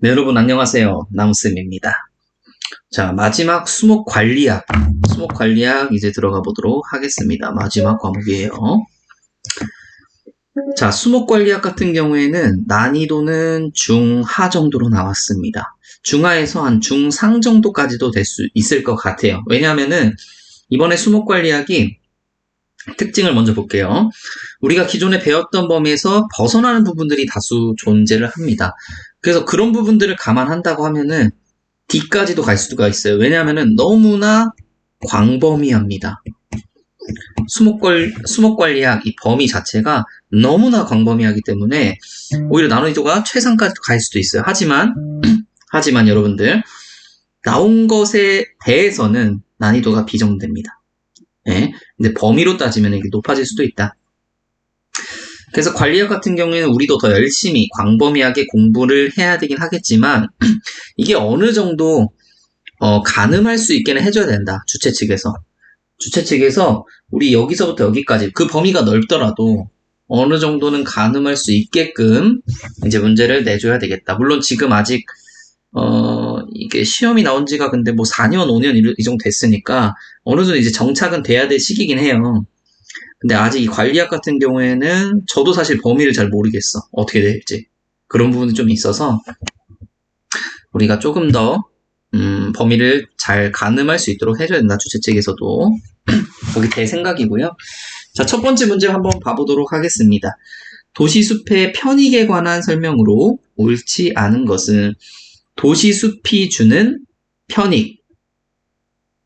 네, 여러분 안녕하세요. 나무쌤입니다. 자, 마지막 수목 관리학 이제 들어가 보도록 하겠습니다. 마지막 과목이에요. 자, 수목관리학 같은 경우에는 난이도는 중하 정도로 나왔습니다. 중하에서 한 중상 정도까지도 될 수 있을 것 같아요. 왜냐하면은 이번에 수목관리학이 특징을 먼저 볼게요. 우리가 기존에 배웠던 범위에서 벗어나는 부분들이 다수 존재를 합니다. 그래서 그런 부분들을 감안한다고 하면은 D까지도 갈 수가 있어요. 왜냐하면은 너무나 광범위합니다. 수목관리학 이 범위 자체가 너무나 광범위하기 때문에 오히려 난이도가 최상까지도 갈 수도 있어요. 하지만 여러분들 나온 것에 대해서는 난이도가 비정됩니다. 네? 근데 범위로 따지면 이게 높아질 수도 있다. 그래서 관리학 같은 경우에는 우리도 더 열심히 광범위하게 공부를 해야 되긴 하겠지만 이게 어느 정도 가늠할 수 있게는 해줘야 된다. 주체 측에서 우리 여기서부터 여기까지 그 범위가 넓더라도 어느 정도는 가늠할 수 있게끔 이제 문제를 내줘야 되겠다. 물론 지금 아직 이게 시험이 나온 지가 근데 뭐 4년, 5년 이 정도 됐으니까 어느 정도 이제 정착은 돼야 될 시기긴 해요. 근데 아직 이 관리학 같은 경우에는 저도 사실 범위를 잘 모르겠어. 어떻게 될지. 그런 부분이 좀 있어서 우리가 조금 더 범위를 잘 가늠할 수 있도록 해줘야 된다. 주체 측에서도. 거기 제 생각이고요. 자, 첫 번째 문제 한번 봐보도록 하겠습니다. 도시숲의 편익에 관한 설명으로 옳지 않은 것은 도시숲이 주는 편익.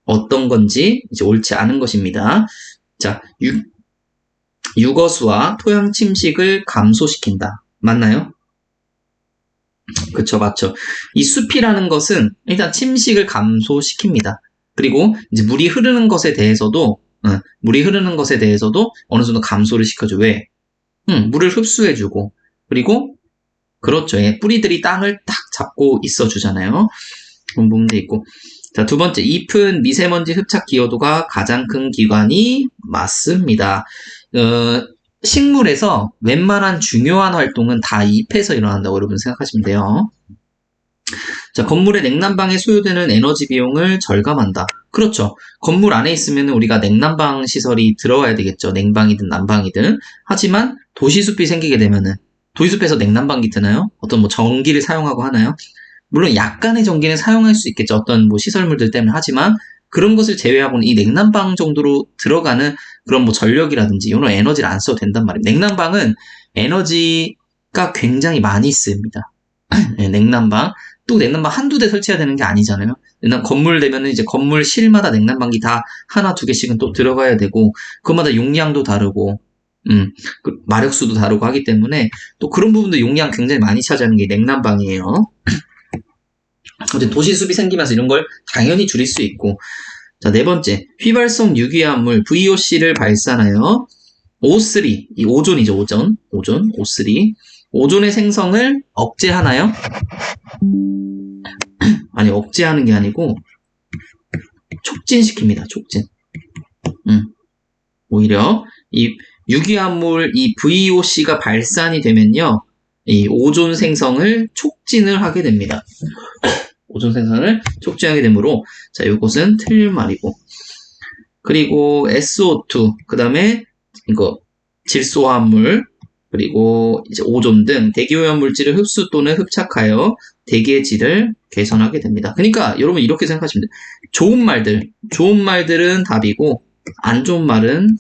어떤 건지 이제 옳지 않은 것입니다. 자, 육어수와 토양 침식을 감소시킨다. 맞나요? 그쵸, 맞죠. 이 숲이라는 것은 일단 침식을 감소시킵니다. 그리고 이제 물이 흐르는 것에 대해서도 어느 정도 감소를 시켜줘. 왜? 물을 흡수해주고, 그리고 그렇죠. 예, 뿌리들이 땅을 딱 잡고 있어주잖아요. 그런 부분도 있고. 자, 두 번째, 잎은 미세먼지 흡착 기여도가 가장 큰 기관이 맞습니다. 식물에서 웬만한 중요한 활동은 다 잎에서 일어난다고 여러분 생각하시면 돼요. 자, 건물의 냉난방에 소요되는 에너지 비용을 절감한다. 그렇죠. 건물 안에 있으면 우리가 냉난방 시설이 들어와야 되겠죠. 냉방이든 난방이든. 하지만 도시숲이 생기게 되면은 도시숲에서 냉난방기 드나요? 어떤 뭐 전기를 사용하고 하나요? 물론 약간의 전기는 사용할 수 있겠죠. 어떤 뭐 시설물들 때문에. 하지만 그런 것을 제외하고는 이 냉난방 정도로 들어가는 그런 뭐 전력이라든지 이런 에너지를 안 써도 된단 말이에요. 냉난방은 에너지가 굉장히 많이 쓰입니다. 네, 냉난방. 또 냉난방 한두 대 설치해야 되는 게 아니잖아요. 건물 되면은 이제 건물실마다 냉난방기 다 하나, 두 개씩은 또 들어가야 되고, 그마다 용량도 다르고, 마력수도 다르고 하기 때문에 또 그런 부분도 용량 굉장히 많이 차지하는 게 냉난방이에요. 도시숲이 생기면서 이런 걸 당연히 줄일 수 있고. 자, 네 번째. 휘발성 유기화합물 VOC를 발산하여 O3, 이 오존이죠, 오존, O3. 오존의 생성을 억제하나요? 아니, 억제하는 게 아니고 촉진시킵니다, 촉진. 오히려 이 유기화합물 이 VOC가 발산이 되면요, 이 오존 생성을 촉진을 하게 됩니다. 오존 생성을 촉진하게 되므로, 자, 이것은 틀린 말이고. 그리고 SO2, 그 다음에 이거 질소화합물, 그리고 이제 오존 등 대기오염 물질을 흡수 또는 흡착하여 대기의 질을 개선하게 됩니다. 그러니까 여러분 이렇게 생각하시면 돼요. 좋은 말들은 답이고, 안 좋은 말은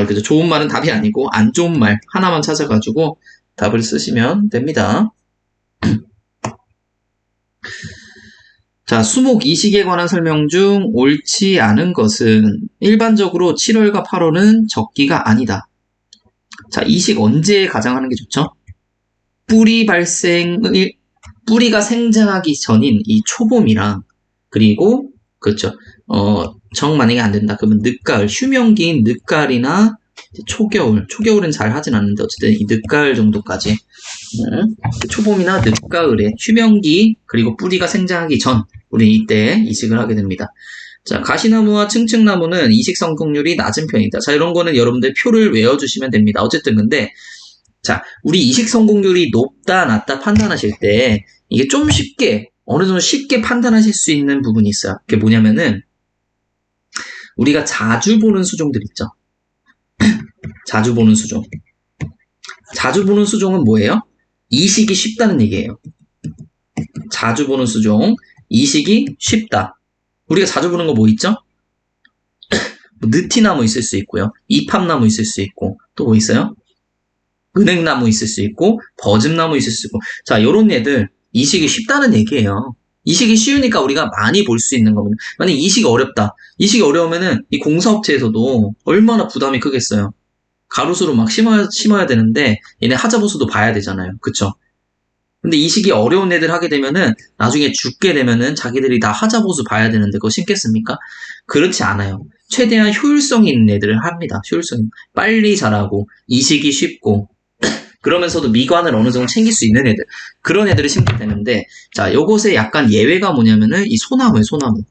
그죠. 좋은 말은 답이 아니고 안 좋은 말 하나만 찾아가지고 답을 쓰시면 됩니다. 자, 수목 이식에 관한 설명 중 옳지 않은 것은 일반적으로 7월과 8월은 적기가 아니다. 자, 이식 언제 가장 하는 게 좋죠? 뿌리가 생장하기 전인 이 초봄이랑, 그리고 그렇죠. 정 만약에 안 된다. 그러면 늦가을, 휴명기인 늦가을이나 초겨울은 잘 하진 않는데 어쨌든 이 늦가을 정도까지, 초봄이나 늦가을에 휴명기 그리고 뿌리가 생장하기 전 우리 이때 이식을 하게 됩니다. 자, 가시나무와 층층나무는 이식 성공률이 낮은 편이다. 자, 이런 거는 여러분들 표를 외워주시면 됩니다. 어쨌든 근데 자, 우리 이식 성공률이 높다, 낮다 판단하실 때 이게 좀 쉽게, 어느 정도 쉽게 판단하실 수 있는 부분이 있어요. 그게 뭐냐면은 우리가 자주 보는 수종들 있죠. 자주 보는 수종. 자주 보는 수종은 뭐예요? 이식이 쉽다는 얘기예요. 자주 보는 수종, 이식이 쉽다. 우리가 자주 보는 거 뭐 있죠? 느티나무 있을 수 있고요. 이팝나무 있을 수 있고, 또 뭐 있어요? 은행나무 있을 수 있고, 버즘나무 있을 수 있고. 자, 요런 애들, 이식이 쉽다는 얘기예요. 이식이 쉬우니까 우리가 많이 볼 수 있는 겁니다. 만약 이식이 어렵다. 이식이 어려우면은 이 공사업체에서도 얼마나 부담이 크겠어요. 가로수로 막 심어야 되는데, 얘네 하자보수도 봐야 되잖아요. 그쵸? 근데 이식이 어려운 애들 하게 되면은 나중에 죽게 되면은 자기들이 다 하자보수 봐야 되는데 그거 심겠습니까? 그렇지 않아요. 최대한 효율성 있는 애들을 합니다. 효율성 빨리 자라고 이식이 쉽고 그러면서도 미관을 어느 정도 챙길 수 있는 애들 그런 애들을 심게 되는데 자 요것에 약간 예외가 뭐냐면은 이 소나무예요. 소나무.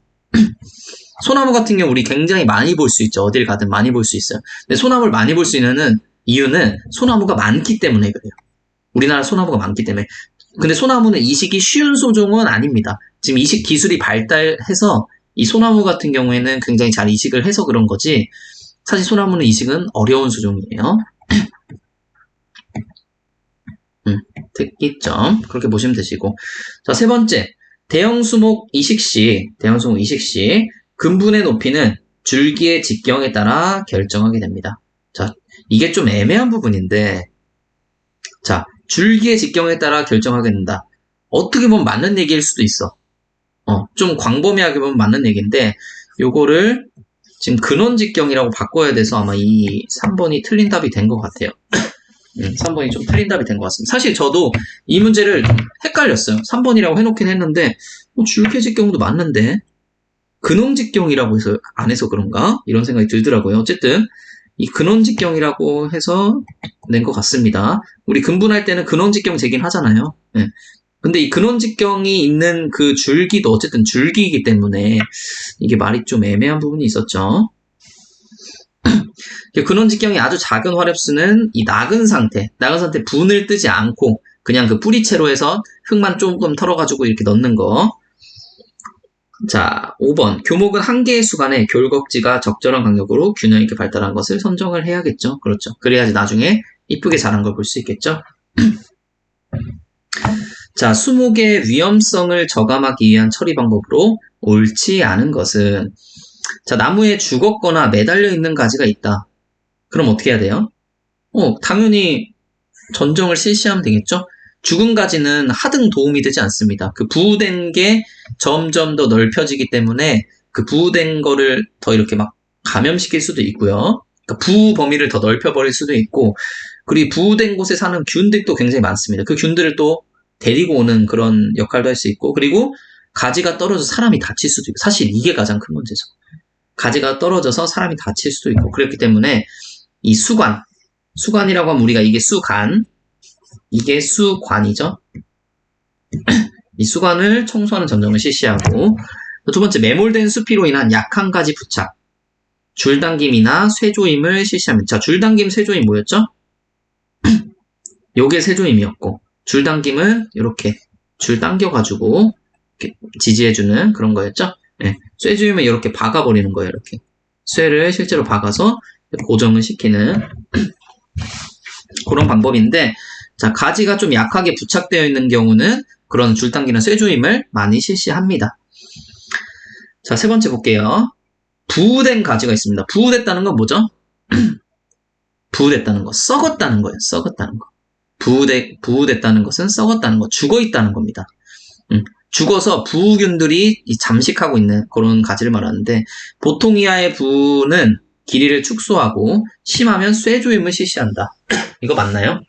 소나무 같은 경우 우리 굉장히 많이 볼 수 있죠. 어딜 가든 많이 볼 수 있어요. 근데 소나무를 많이 볼 수 있는 이유는 소나무가 많기 때문에 그래요. 우리나라 소나무가 많기 때문에. 근데 소나무는 이식이 쉬운 소종은 아닙니다. 지금 이식 기술이 발달해서 이 소나무 같은 경우에는 굉장히 잘 이식을 해서 그런 거지 사실 소나무는 이식은 어려운 소종이에요. 특이점 그렇게 보시면 되시고 자, 세 번째 대형 수목 이식 시 근분의 높이는 줄기의 직경에 따라 결정하게 됩니다. 자, 이게 좀 애매한 부분인데 자, 줄기의 직경에 따라 결정하게 된다. 어떻게 보면 맞는 얘기일 수도 있어. 좀 광범위하게 보면 맞는 얘기인데 요거를 지금 근원 직경이라고 바꿔야 돼서 아마 이 3번이 틀린 답이 된 것 같아요. 3번이 좀 틀린 답이 된 것 같습니다. 사실 저도 이 문제를 좀 헷갈렸어요. 3번이라고 해놓긴 했는데 줄기 직경도 맞는데 근원 직경이라고 해서 안 해서 그런가? 이런 생각이 들더라고요. 어쨌든 이 근원 직경이라고 해서 낸 것 같습니다. 우리 근분할 때는 근원 직경 재긴 하잖아요. 네. 근데 이 근원 직경이 있는 그 줄기도 어쨌든 줄기이기 때문에 이게 말이 좀 애매한 부분이 있었죠. 근원 직경이 아주 작은 화렵수는 이 nak은 상태 분을 뜨지 않고 그냥 그 뿌리채로 해서 흙만 조금 털어가지고 이렇게 넣는 거. 자, 5번. 교목은 한 개의 수간에 귤꺽지가 적절한 간격으로 균형 있게 발달한 것을 선정을 해야겠죠. 그렇죠. 그래야지 나중에 이쁘게 자란 걸 볼 수 있겠죠. 자, 수목의 위험성을 저감하기 위한 처리 방법으로 옳지 않은 것은 자, 나무에 죽었거나 매달려 있는 가지가 있다. 그럼 어떻게 해야 돼요? 당연히 전정을 실시하면 되겠죠? 죽은 가지는 하등 도움이 되지 않습니다. 그 부우된 게 점점 더 넓혀지기 때문에 그 부우된 거를 더 이렇게 막 감염시킬 수도 있고요. 그러니까 부우 범위를 더 넓혀버릴 수도 있고, 그리고 부우된 곳에 사는 균들도 굉장히 많습니다. 그 균들을 또 데리고 오는 그런 역할도 할 수 있고, 그리고 가지가 떨어져서 사람이 다칠 수도 있고, 사실 이게 가장 큰 문제죠. 가지가 떨어져서 사람이 다칠 수도 있고, 그렇기 때문에 이 수관이라고 하면 우리가 이게 수간, 이게 수관이죠. 이 수관을 청소하는 전정을 실시하고 두 번째 매몰된 수피로 인한 약한 가지 부착, 줄당김이나 쇠조임을 실시합니다. 자, 줄당김, 쇠조임 뭐였죠? 요게 쇠조임이었고 줄당김은 이렇게 줄 당겨가지고 이렇게 지지해주는 그런 거였죠. 네, 쇠조임은 이렇게 박아버리는 거예요. 이렇게 쇠를 실제로 박아서 고정을 시키는 그런 방법인데 자, 가지가 좀 약하게 부착되어 있는 경우는 그런 줄당기나 쇠조임을 많이 실시합니다. 자, 세 번째 볼게요. 부우된 가지가 있습니다. 부우됐다는 건 뭐죠? 부우됐다는 거, 썩었다는 거예요. 썩었다는 거. 부우됐다는 것은 썩었다는 거, 죽어있다는 겁니다. 죽어서 부우균들이 잠식하고 있는 그런 가지를 말하는데 보통 이하의 부우는 길이를 축소하고 심하면 쇠조임을 실시한다. 이거 맞나요?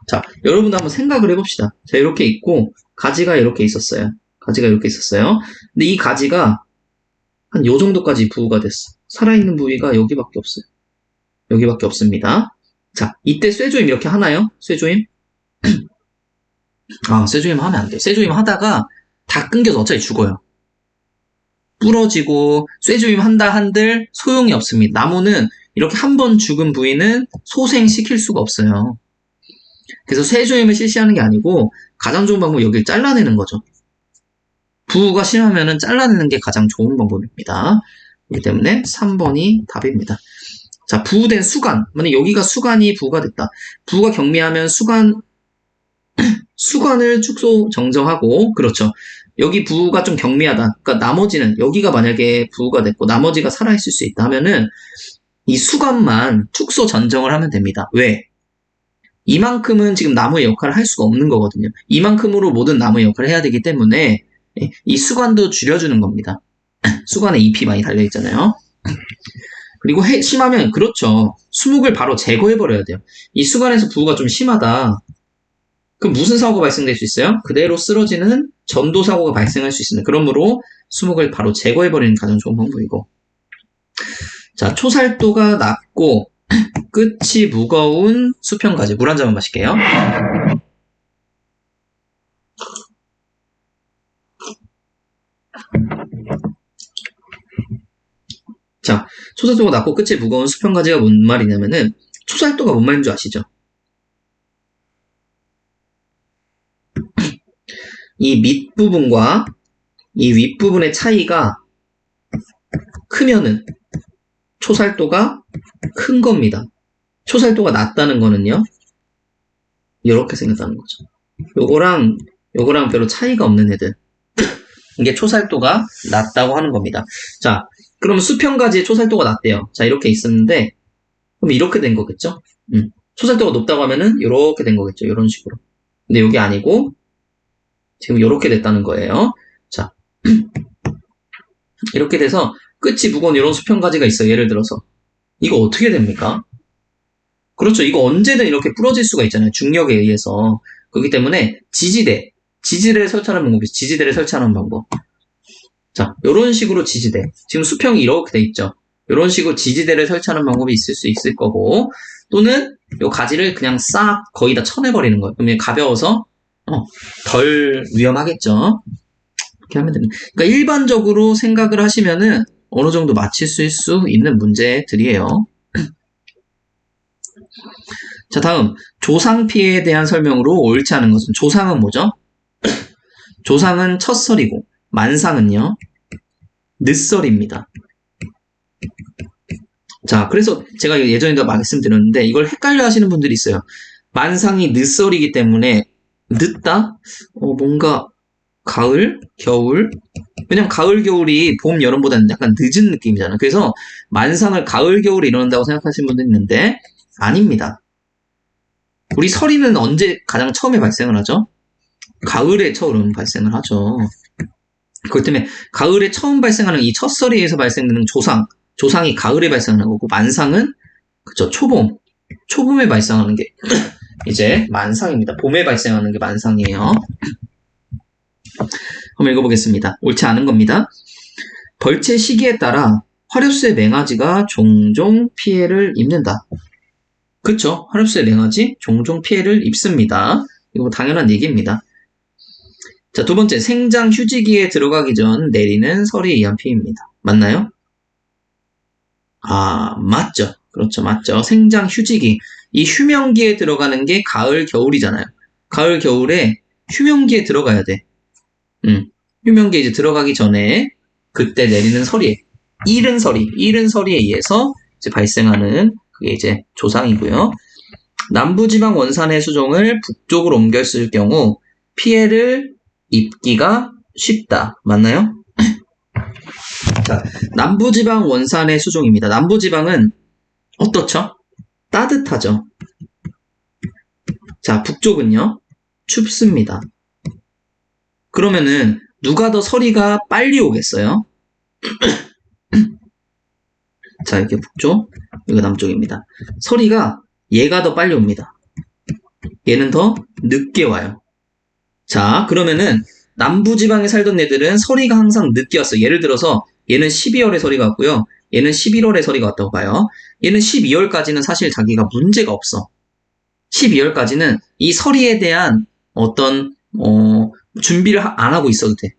자, 여러분도 한번 생각을 해봅시다. 자, 이렇게 있고, 가지가 이렇게 있었어요. 근데 이 가지가 한 요 정도까지 부우가 됐어. 살아있는 부위가 여기밖에 없어요. 여기밖에 없습니다. 자, 이때 쇠조임 이렇게 하나요? 쇠조임? 쇠조임 하면 안 돼요. 쇠조임 하다가 다 끊겨서 어차피 죽어요. 부러지고, 쇠조임 한다 한들 소용이 없습니다. 나무는 이렇게 한 번 죽은 부위는 소생시킬 수가 없어요. 그래서 세조임을 실시하는 게 아니고 가장 좋은 방법은 여기를 잘라내는 거죠. 부가 심하면은 잘라내는 게 가장 좋은 방법입니다. 그렇기 때문에 3번이 답입니다. 자, 부된 수간. 만약 여기가 수간이 부가 됐다. 부가 경미하면 수간을 축소 정정하고, 그렇죠. 여기 부가 좀 경미하다. 그러니까 나머지는, 여기가 만약에 부가 됐고, 나머지가 살아있을 수 있다 하면은, 이 수간만 축소 전정을 하면 됩니다. 왜? 이만큼은 지금 나무의 역할을 할 수가 없는 거거든요. 이만큼으로 모든 나무의 역할을 해야 되기 때문에, 이 수간도 줄여주는 겁니다. 수간에 잎이 많이 달려있잖아요. 그리고 심하면, 그렇죠. 수목을 바로 제거해버려야 돼요. 이 수간에서 부가 좀 심하다. 그럼 무슨 사고가 발생될 수 있어요? 그대로 쓰러지는 전도 사고가 발생할 수 있습니다. 그러므로 수목을 바로 제거해버리는 가장 좋은 방법이고. 자, 초살도가 낮고 끝이 무거운 수평가지. 물 한 잔만 마실게요. 자, 초살도가 낮고 끝이 무거운 수평가지가 뭔 말이냐면은 초살도가 뭔 말인 줄 아시죠? 이 밑부분과 이 윗부분의 차이가 크면은 초살도가 큰 겁니다. 초살도가 낮다는 거는요, 이렇게 생겼다는 거죠. 요거랑 별로 차이가 없는 애들. 이게 초살도가 낮다고 하는 겁니다. 자, 그럼 수평가지의 초살도가 낮대요. 자, 이렇게 있었는데, 그럼 이렇게 된 거겠죠? 초살도가 높다고 하면은 이렇게 된 거겠죠. 이런 식으로. 근데 여기 아니고, 지금 이렇게 됐다는 거예요. 자, 이렇게 돼서 끝이 무거운 이런 수평가지가 있어요. 예를 들어서. 이거 어떻게 됩니까? 그렇죠. 이거 언제든 이렇게 부러질 수가 있잖아요. 중력에 의해서. 그렇기 때문에 지지대를 설치하는 방법이 있어요. 지지대를 설치하는 방법. 자, 이런 식으로 지지대. 지금 수평이 이렇게 돼 있죠. 이런 식으로 지지대를 설치하는 방법이 있을 수 있을 거고, 또는 이 가지를 그냥 싹 거의 다 쳐내버리는 거예요. 그러면 가벼워서 덜 위험하겠죠. 이렇게 하면 됩니다. 그러니까 일반적으로 생각을 하시면은 어느 정도 맞힐 수 있는 문제들이에요. 자, 다음 조상 피해에 대한 설명으로 옳지 않은 것은, 조상은 뭐죠? 조상은 첫설이고 만상은요 늦설입니다. 자, 그래서 제가 예전에도 말씀드렸는데 이걸 헷갈려 하시는 분들이 있어요. 만상이 늦설이기 때문에 늦다? 뭔가 가을, 겨울? 왜냐면 가을, 겨울이 봄, 여름보다는 약간 늦은 느낌이잖아요. 그래서 만상을 가을, 겨울에 이룬다고 생각하시는 분들이 있는데 아닙니다. 우리 설이는 언제 가장 처음에 발생을 하죠? 가을에 처음 발생을 하죠. 그렇기 때문에 가을에 처음 발생하는 이 첫설에 의해서 발생되는 조상이 가을에 발생하는 거고, 만상은 그쵸, 초봄에 발생하는 게 이제 만상입니다. 봄에 발생하는 게 만상이에요. 한번 읽어보겠습니다. 옳지 않은 겁니다. 벌채 시기에 따라 화렵수의 맹아지가 종종 피해를 입는다. 그쵸? 화렵수의 맹아지 종종 피해를 입습니다. 이거 당연한 얘기입니다. 자, 두 번째, 생장 휴지기에 들어가기 전 내리는 설에 의한 피해입니다. 맞나요? 아, 맞죠. 그렇죠. 맞죠. 생장 휴지기. 이 휴명기에 들어가는 게 가을, 겨울이잖아요. 가을, 겨울에 휴명기에 들어가야 돼. 휴명기에 이제 들어가기 전에 그때 내리는 설이에요. 이른 설이에 의해서 이제 발생하는 그게 이제 조상이고요. 남부지방 원산의 수종을 북쪽으로 옮겼을 경우 피해를 입기가 쉽다. 맞나요? 자, 남부지방 원산의 수종입니다. 남부지방은 어떻죠? 따뜻하죠. 자, 북쪽은요? 춥습니다. 그러면은 누가 더 서리가 빨리 오겠어요? 자, 이렇게 북쪽, 여기가 남쪽입니다. 서리가 얘가 더 빨리 옵니다. 얘는 더 늦게 와요. 자, 그러면은 남부지방에 살던 애들은 서리가 항상 늦게 왔어요. 예를 들어서 얘는 12월에 서리가 왔고요. 얘는 11월에 서리가 왔다고 봐요. 얘는 12월까지는 사실 자기가 문제가 없어. 12월까지는 이 서리에 대한 어떤 준비를 안 하고 있어도 돼.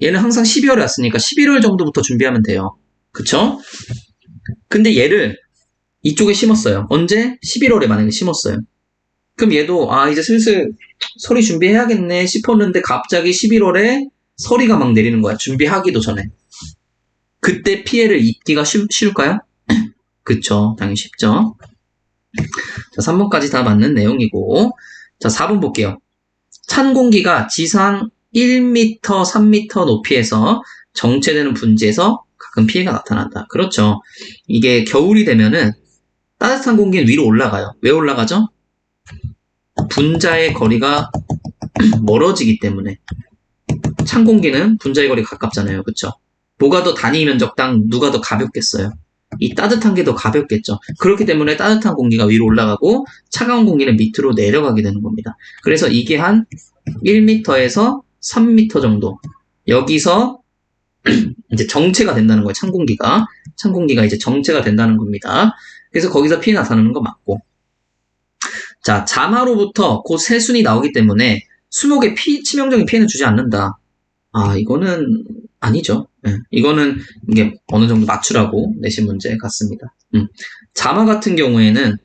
얘는 항상 12월에 왔으니까 11월 정도부터 준비하면 돼요. 그쵸? 근데 얘를 이쪽에 심었어요. 언제? 11월에 만약에 심었어요. 그럼 얘도 이제 슬슬 서리 준비해야겠네 싶었는데 갑자기 11월에 서리가 막 내리는 거야. 준비하기도 전에. 그때 피해를 입기가 쉬울까요? 그쵸. 당연히 쉽죠. 자, 3번까지 다 맞는 내용이고. 자, 4번 볼게요. 찬 공기가 지상 1m, 3m 높이에서 정체되는 분지에서 가끔 피해가 나타난다. 그렇죠. 이게 겨울이 되면은 따뜻한 공기는 위로 올라가요. 왜 올라가죠? 분자의 거리가 멀어지기 때문에. 찬 공기는 분자의 거리가 가깝잖아요. 그쵸? 뭐가 더 단위 면적당 누가 더 가볍겠어요? 이 따뜻한 게 더 가볍겠죠. 그렇기 때문에 따뜻한 공기가 위로 올라가고 차가운 공기는 밑으로 내려가게 되는 겁니다. 그래서 이게 한 1m에서 3m 정도. 여기서 이제 정체가 된다는 거예요. 찬 공기가 이제 정체가 된다는 겁니다. 그래서 거기서 피해 나타나는 거 맞고. 자, 자마로부터 곧 새순이 나오기 때문에 수목에 치명적인 피해는 주지 않는다. 이거는 아니죠. 네, 이거는 이게 어느 정도 맞추라고 내신 문제 같습니다. 자마 같은 경우에는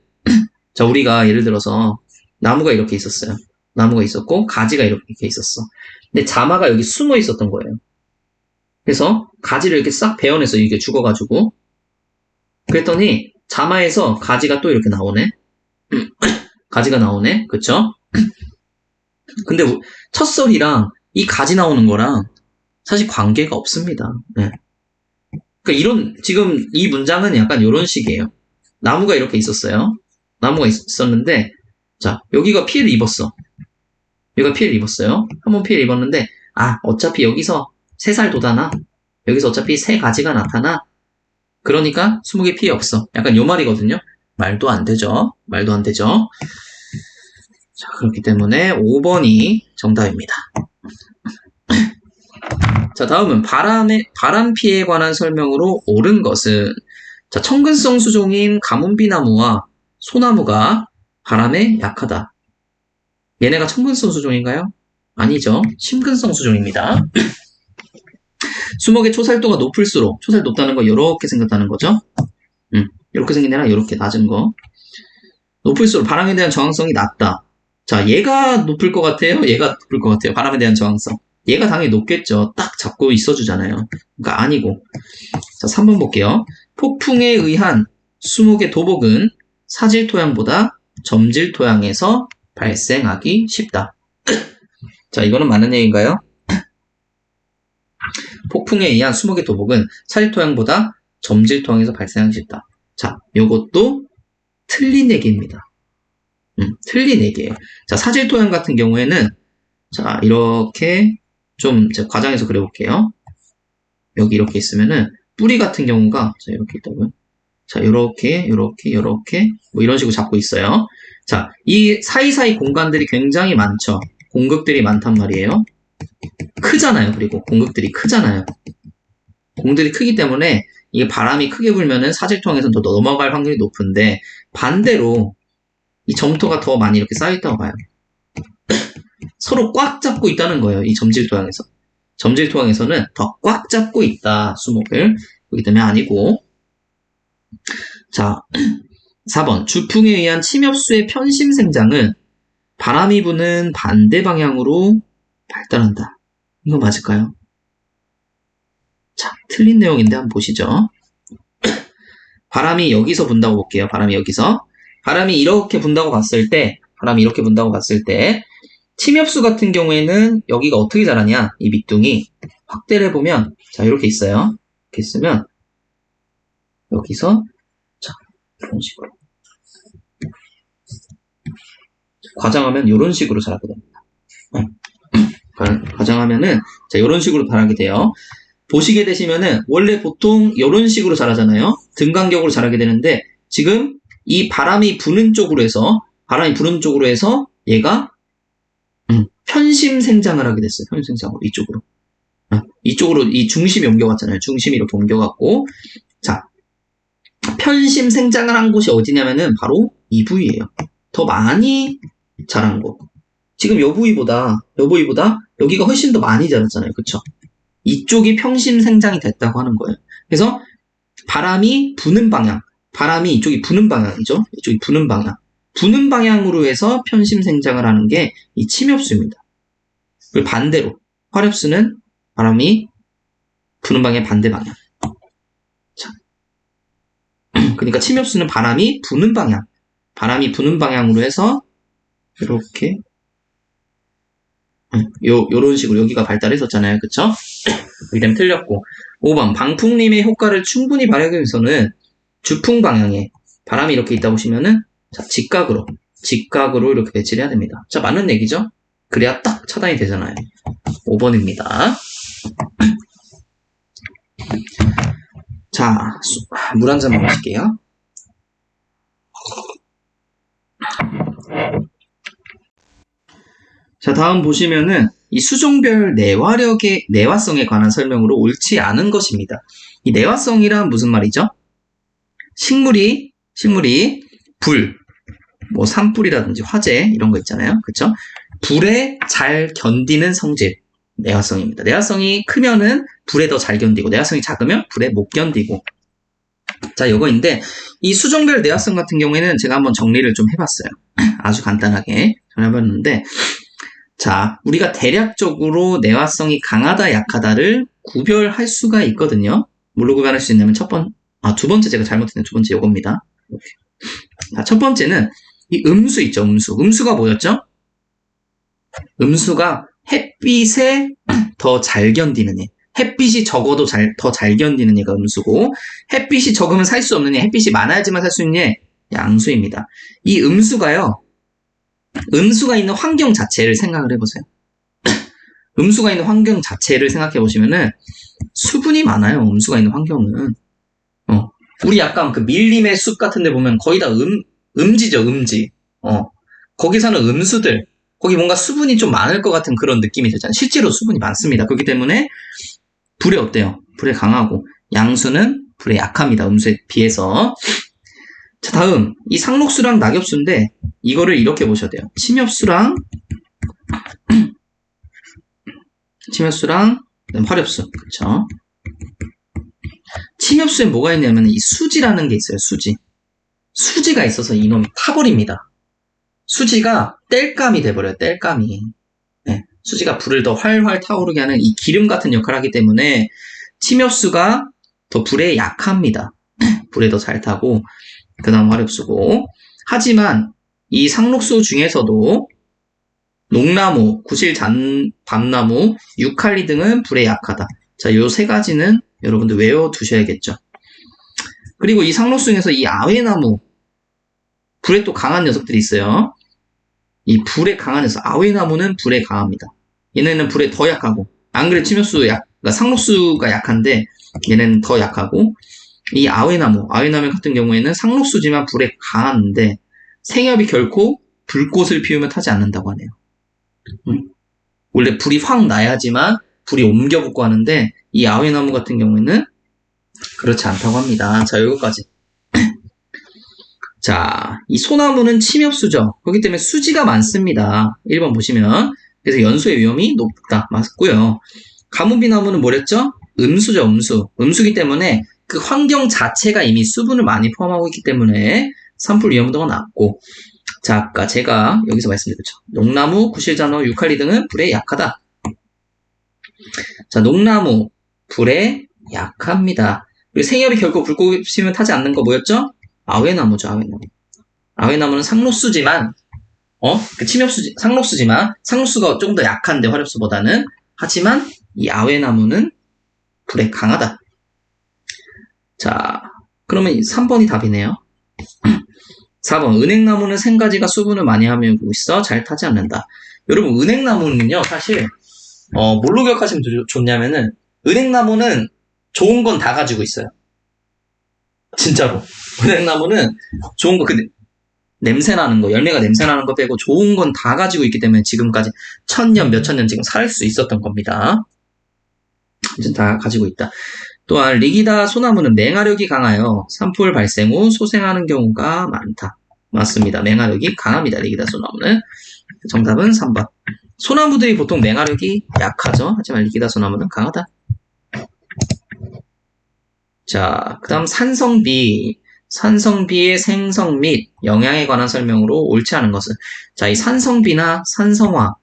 자, 우리가 예를 들어서 나무가 이렇게 있었어요. 나무가 있었고 가지가 이렇게 있었어. 근데 자마가 여기 숨어 있었던 거예요. 그래서 가지를 이렇게 싹 베어내서 이게 죽어가지고 그랬더니 자마에서 가지가 또 이렇게 나오네. 가지가 나오네. 그쵸? 근데 첫설이랑 이 가지 나오는 거랑 사실 관계가 없습니다. 네. 그러니까 지금 이 문장은 약간 이런 식이에요. 나무가 이렇게 있었어요. 나무가 있었는데, 자, 여기가 피해를 입었어. 여기가 피해를 입었어요. 한번 피해를 입었는데, 어차피 여기서 새살 돋아나. 여기서 어차피 새 가지가 나타나. 그러니까 수목에 피해 없어. 약간 요 말이거든요. 말도 안 되죠. 말도 안 되죠. 자, 그렇기 때문에 5번이 정답입니다. 자, 다음은 바람 피해에 관한 설명으로 옳은 것은 자, 청근성 수종인 가문비나무와 소나무가 바람에 약하다. 얘네가 청근성 수종인가요? 아니죠. 심근성 수종입니다. 수목의 초살도가 높을수록 초살 높다는 거 이렇게 생겼다는 거죠. 이렇게 생긴 애랑 이렇게 낮은 거. 높을수록 바람에 대한 저항성이 낮다. 자, 얘가 높을 것 같아요? 얘가 높을 것 같아요? 바람에 대한 저항성. 얘가 당연히 높겠죠. 딱 잡고 있어주잖아요. 그러니까 아니고. 자, 3번 볼게요. 폭풍에 의한 수목의 도복은 사질 토양보다 점질 토양에서 발생하기 쉽다. 자, 이거는 맞는 얘기인가요? 폭풍에 의한 수목의 도복은 사질 토양보다 점질 토양에서 발생하기 쉽다. 자, 요것도 틀린 얘기입니다. 틀린 얘기예요. 자, 사질 토양 같은 경우에는 자, 이렇게 좀 제가 과장해서 그려볼게요. 여기 이렇게 있으면은 뿌리 같은 경우가 자, 이렇게 있다고요. 자, 요렇게 뭐 이런 식으로 잡고 있어요. 자, 이 사이사이 공간들이 굉장히 많죠. 공극들이 많단 말이에요. 크잖아요. 그리고 공극들이 크잖아요. 공들이 크기 때문에 이게 바람이 크게 불면은 사질통에서 더 넘어갈 확률이 높은데 반대로 이 점토가 더 많이 이렇게 쌓여있다고 봐요. 서로 꽉 잡고 있다는 거예요. 이 점질토양에서. 점질토양에서는 더 꽉 잡고 있다. 수목을. 그렇기 때문에 아니고. 자, 4번. 주풍에 의한 침엽수의 편심 생장은 바람이 부는 반대 방향으로 발달한다. 이거 맞을까요? 자, 틀린 내용인데 한번 보시죠. 바람이 여기서 분다고 볼게요. 바람이 여기서. 바람이 이렇게 분다고 봤을 때, 침엽수 같은 경우에는 여기가 어떻게 자라냐? 이 밑둥이 확대를 해보면, 자, 이렇게 있어요. 이렇게 있으면, 여기서, 자, 이런 식으로. 과장하면 이런 식으로 자라게 됩니다. 과장하면은, 자, 이런 식으로 자라게 돼요. 보시게 되시면은, 원래 보통 이런 식으로 자라잖아요. 등간격으로 자라게 되는데, 지금 이 바람이 부는 쪽으로 해서, 얘가, 편심 생장을 하게 됐어요. 편심 생장으로, 이쪽으로. 이쪽으로, 이 중심이 옮겨갔잖아요. 중심이 이렇게 옮겨갔고, 자, 편심 생장을 한 곳이 어디냐면은, 바로 이 부위예요. 더 많이 자란 곳. 지금 요 부위보다, 여기가 훨씬 더 많이 자랐잖아요. 그쵸? 이쪽이 편심 생장이 됐다고 하는 거예요. 그래서, 바람이 부는 방향. 바람이 이쪽이 부는 방향이죠. 이쪽이 부는 방향. 부는 방향으로 해서 편심 생장을 하는 게 이 침엽수입니다. 그리고 반대로 화렵수는 바람이 부는 방향 반대 방향. 자, 그러니까 침엽수는 바람이 부는 방향으로 해서 이렇게 요런 식으로 여기가 발달했었잖아요. 그쵸? 여기 때문에 틀렸고 5번 방풍림의 효과를 충분히 발휘하기 위해서는 주풍 방향에 바람이 이렇게 있다 보시면은 자, 직각으로 이렇게 배치를 해야 됩니다. 자, 맞는 얘기죠? 그래야 딱 차단이 되잖아요. 5번입니다. 자, 물 한 잔 마실게요. 자, 다음 보시면은 이 수종별 내화성에 관한 설명으로 옳지 않은 것입니다. 이 내화성이란 무슨 말이죠? 식물이 불, 뭐 산불이라든지 화재 이런 거 있잖아요. 그쵸? 불에 잘 견디는 성질, 내화성입니다. 내화성이 크면은 불에 더 잘 견디고 내화성이 작으면 불에 못 견디고. 자, 이거인데 이 수종별 내화성 같은 경우에는 제가 한번 정리를 좀 해봤어요. 아주 간단하게 정해봤는데 자, 우리가 대략적으로 내화성이 강하다, 약하다를 구별할 수가 있거든요. 뭘로 구별할 수 있냐면 두 번째 제가 잘못했네요. 두 번째 요겁니다. 자, 첫 번째는 이 음수 있죠, 음수. 음수가 뭐였죠? 음수가 햇빛에 더 잘 견디는 애. 햇빛이 적어도 더 잘 견디는 애가 음수고, 햇빛이 적으면 살 수 없는 애, 햇빛이 많아야지만 살 수 있는 애, 양수입니다. 이 음수가요, 음수가 있는 환경 자체를 생각을 해보세요. 음수가 있는 환경 자체를 생각해 보시면은 수분이 많아요. 음수가 있는 환경은. 우리 약간 그 밀림의 숲 같은 데 보면 거의 다 음지죠, 음지. 거기 사는 음수들, 거기 뭔가 수분이 좀 많을 것 같은 그런 느낌이 들잖아요. 실제로 수분이 많습니다. 그렇기 때문에 불에 어때요? 불에 강하고, 양수는 불에 약합니다. 음수에 비해서. 자, 다음 이 상록수랑 낙엽수인데 이거를 이렇게 보셔야 돼요. 침엽수랑 화렵수. 그쵸? 침엽수에 뭐가 있냐면 이 수지라는 게 있어요. 수지가 있어서 이놈이 타버립니다. 수지가 땔감이 돼버려요. 땔감이. 네, 수지가 불을 더 활활 타오르게 하는 이 기름 같은 역할을 하기 때문에 침엽수가 더 불에 약합니다. 불에 더 잘 타고 그 다음 화렵수고. 하지만 이 상록수 중에서도 녹나무, 구실밤나무, 유칼리 등은 불에 약하다. 자, 요 세 가지는 여러분들 외워두셔야겠죠. 그리고 이 상록수 중에서 이 아웨나무, 불에 또 강한 녀석들이 있어요. 이 불에 강한 녀석, 아웨나무는 불에 강합니다. 얘네는 불에 더 약하고, 안 그래 그러니까 상록수가 약한데 얘네는 더 약하고, 이 아웨나무 같은 경우에는 상록수지만 불에 강한데 생엽이 결코 불꽃을 피우면 타지 않는다고 하네요. 원래 불이 확 나야지만 불이 옮겨 붙고 하는데 이 아웨나무 같은 경우에는 그렇지 않다고 합니다. 자, 여기까지. 자, 이 소나무는 침엽수죠. 그렇기 때문에 수지가 많습니다. 1번 보시면. 그래서 연소의 위험이 높다. 맞고요. 가무비나무는 뭐랬죠? 음수죠, 음수. 음수기 때문에 그 환경 자체가 이미 수분을 많이 포함하고 있기 때문에 산불 위험도가 낮고, 자, 아까 제가 여기서 말씀드렸죠. 녹나무, 구실자노, 유칼리 등은 불에 약하다. 자, 녹나무, 불에 약합니다. 그리고 생엽이 결코 불꽃 피우면 타지 않는 거 뭐였죠? 아웨나무죠, 아웨나무. 아웨나무는 상록수지만, 상록수지만, 상록수가 조금 더 약한데, 화렵수보다는. 하지만, 이 아웨나무는 불에 강하다. 자, 그러면 3번이 답이네요. 4번, 은행나무는 생가지가 수분을 많이 하면고 있어 잘 타지 않는다. 여러분, 은행나무는요, 사실, 뭘로 기억하시면 좋냐면은, 은행나무는 좋은 건 다 가지고 있어요. 진짜로. 은행나무는 좋은 거, 냄새나는 거, 열매가 냄새나는 거 빼고 좋은 건 다 가지고 있기 때문에 지금까지 천년, 몇천 년 지금 살 수 있었던 겁니다. 이제 다 가지고 있다. 또한 리기다 소나무는 맹하력이 강하여 산불 발생 후 소생하는 경우가 많다. 맞습니다. 맹하력이 강합니다. 리기다 소나무는. 정답은 3번. 소나무들이 보통 맹하력이 약하죠. 하지만 리기다 소나무는 강하다. 자, 그 다음 산성비. 산성비의 생성 및 영향에 관한 설명으로 옳지 않은 것은. 자, 이 산성비나 산성화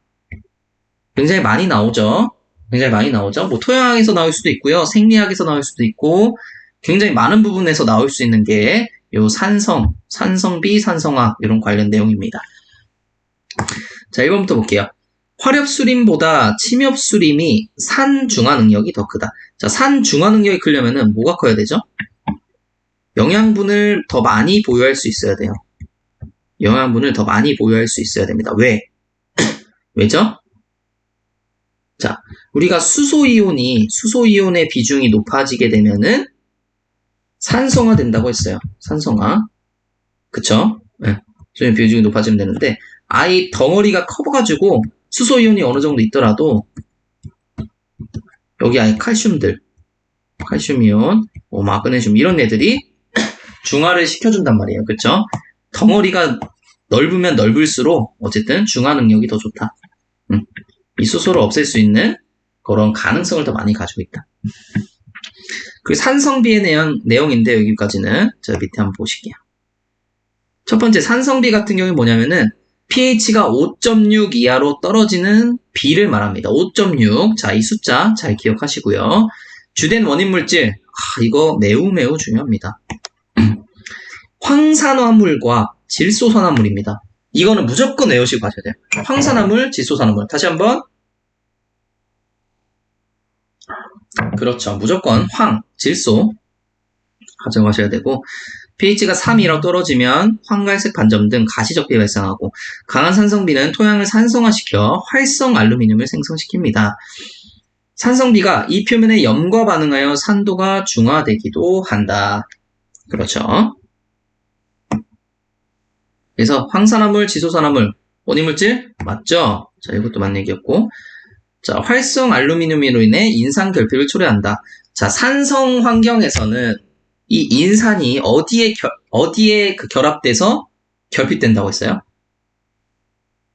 굉장히 많이 나오죠. 굉장히 많이 나오죠. 뭐 토양학에서 나올 수도 있고요. 생리학에서 나올 수도 있고 굉장히 많은 부분에서 나올 수 있는 게 요 산성비, 산성화 이런 관련 내용입니다. 자, 1번부터 볼게요. 화렵수림보다 침엽수림이 산중화 능력이 더 크다. 자, 산중화 능력이 크려면은 뭐가 커야 되죠? 영양분을 더 많이 보유할 수 있어야 돼요. 영양분을 더 많이 보유할 수 있어야 됩니다. 왜? 왜죠? 자, 우리가 수소이온의 비중이 높아지게 되면은 산성화 된다고 했어요. 산성화. 그쵸? 네. 수소이온 비중이 높아지면 되는데, 아이 덩어리가 커가지고 수소이온이 어느 정도 있더라도, 여기 아예 칼슘이온, 마그네슘, 이런 애들이 중화를 시켜준단 말이에요. 그쵸? 덩어리가 넓으면 넓을수록 어쨌든 중화 능력이 더 좋다. 이 수소를 없앨 수 있는 그런 가능성을 더 많이 가지고 있다. 그 산성비의 내용인데 여기까지는 저 밑에 한번 보실게요. 첫 번째 산성비 같은 경우는 뭐냐면은 pH가 5.6 이하로 떨어지는 비를 말합니다. 5.6. 자, 이 숫자 잘 기억하시고요. 주된 원인 물질, 이거 매우 중요합니다. 황산화물과 질소산화물입니다. 이거는 무조건 외우시고 가셔야 돼요. 황산화물, 질소산화물. 다시 한번. 그렇죠. 무조건 질소 가져가셔야 되고, pH가 3 이하로 떨어지면 황갈색 반점 등 가시적비가 발생하고, 강한 산성비는 토양을 산성화시켜 활성 알루미늄을 생성시킵니다. 산성비가 이 표면의 염과 반응하여 산도가 중화되기도 한다. 그렇죠. 그래서 황산화물, 질소산화물, 원인물질 맞죠? 자, 이것도 맞는 얘기였고, 자, 활성 알루미늄으로 인해 인산 결핍을 초래한다. 자, 산성 환경에서는 이 인산이 어디에 결합돼서 결핍된다고 했어요?